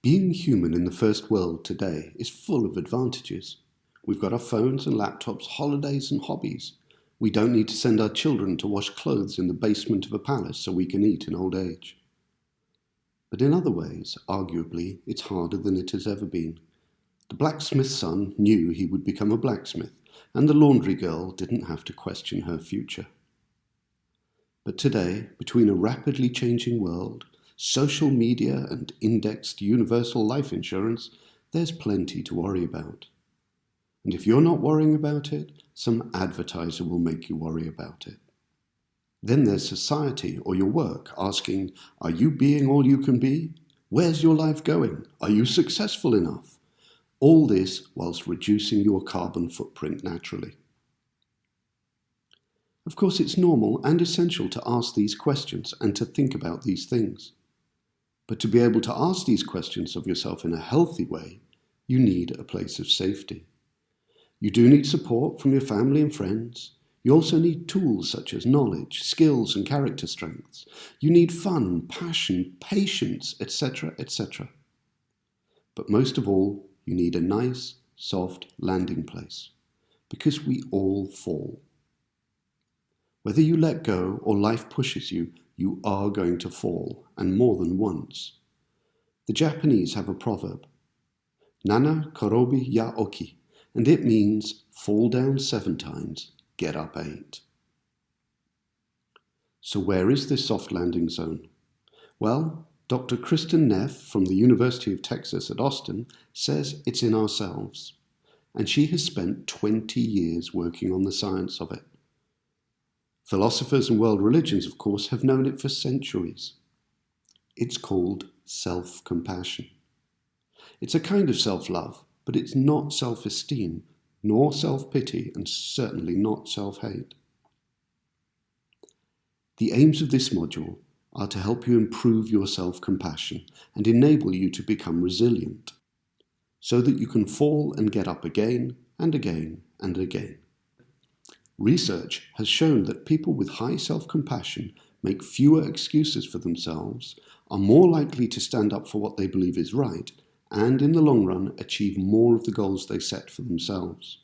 Being human in the first world today is full of advantages. We've got our phones and laptops, holidays and hobbies. We don't need to send our children to wash clothes in the basement of a palace so we can eat in old age. But in other ways, arguably, it's harder than it has ever been. The blacksmith's son knew he would become a blacksmith, and the laundry girl didn't have to question her future. But today, between a rapidly changing world, social media and indexed universal life insurance, there's plenty to worry about. And if you're not worrying about it, some advertiser will make you worry about it. Then there's society or your work asking, are you being all you can be? Where's your life going? Are you successful enough? All this whilst reducing your carbon footprint naturally. Of course, it's normal and essential to ask these questions and to think about these things. But to be able to ask these questions of yourself in a healthy way, you need a place of safety. You do need support from your family and friends. You also need tools such as knowledge, skills and character strengths. You need fun, passion, patience, etc., etc. But most of all, you need a nice, soft landing place, because we all fall. Whether you let go or life pushes you, you are going to fall, and more than once. The Japanese have a proverb, Nana korobi ya oki, and it means fall down 7 times, get up 8. So where is this soft landing zone? Well, Dr. Kristin Neff from the University of Texas at Austin says it's in ourselves, and she has spent 20 years working on the science of it. Philosophers and world religions, of course, have known it for centuries. It's called self-compassion. It's a kind of self-love, but it's not self-esteem, nor self-pity, and certainly not self-hate. The aims of this module are to help you improve your self-compassion and enable you to become resilient, so that you can fall and get up again and again and again. Research has shown that people with high self-compassion make fewer excuses for themselves, are more likely to stand up for what they believe is right, and in the long run achieve more of the goals they set for themselves.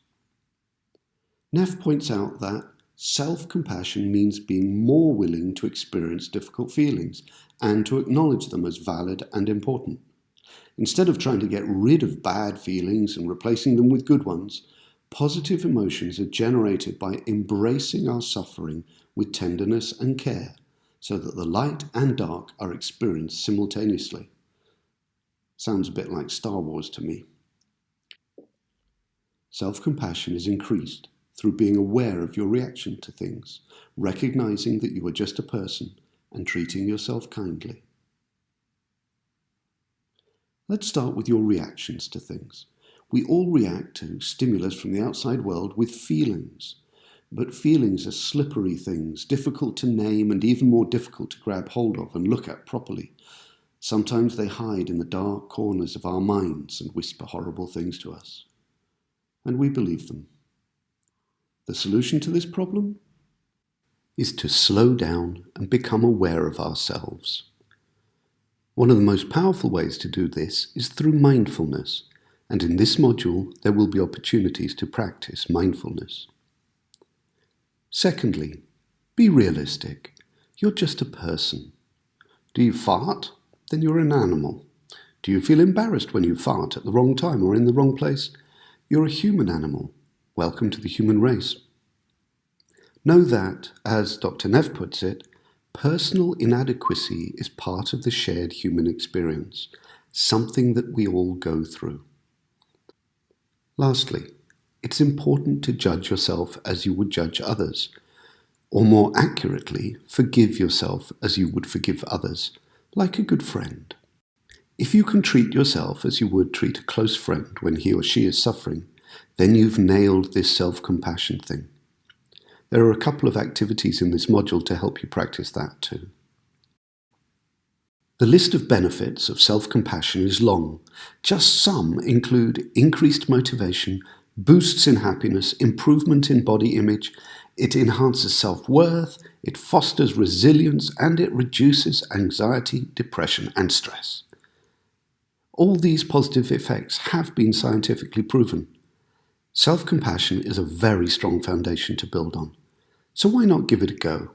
Neff points out that self-compassion means being more willing to experience difficult feelings and to acknowledge them as valid and important. Instead of trying to get rid of bad feelings and replacing them with good ones, positive emotions are generated by embracing our suffering with tenderness and care, so that the light and dark are experienced simultaneously. Sounds a bit like Star Wars to me. Self-compassion is increased through being aware of your reaction to things, recognizing that you are just a person and treating yourself kindly. Let's start with your reactions to things. We all react to stimulus from the outside world with feelings, but feelings are slippery things, difficult to name and even more difficult to grab hold of and look at properly. Sometimes they hide in the dark corners of our minds and whisper horrible things to us, and we believe them. The solution to this problem is to slow down and become aware of ourselves. One of the most powerful ways to do this is through mindfulness. And in this module, there will be opportunities to practice mindfulness. Secondly, be realistic. You're just a person. Do you fart? Then you're an animal. Do you feel embarrassed when you fart at the wrong time or in the wrong place? You're a human animal. Welcome to the human race. Know that, as Dr. Neff puts it, personal inadequacy is part of the shared human experience, something that we all go through. Lastly, it's important to judge yourself as you would judge others, or more accurately, forgive yourself as you would forgive others, like a good friend. If you can treat yourself as you would treat a close friend when he or she is suffering, then you've nailed this self-compassion thing. There are a couple of activities in this module to help you practice that too. The list of benefits of self-compassion is long. Just some include increased motivation, boosts in happiness, improvement in body image, it enhances self-worth, it fosters resilience, and it reduces anxiety, depression, and stress. All these positive effects have been scientifically proven. Self-compassion is a very strong foundation to build on. So why not give it a go?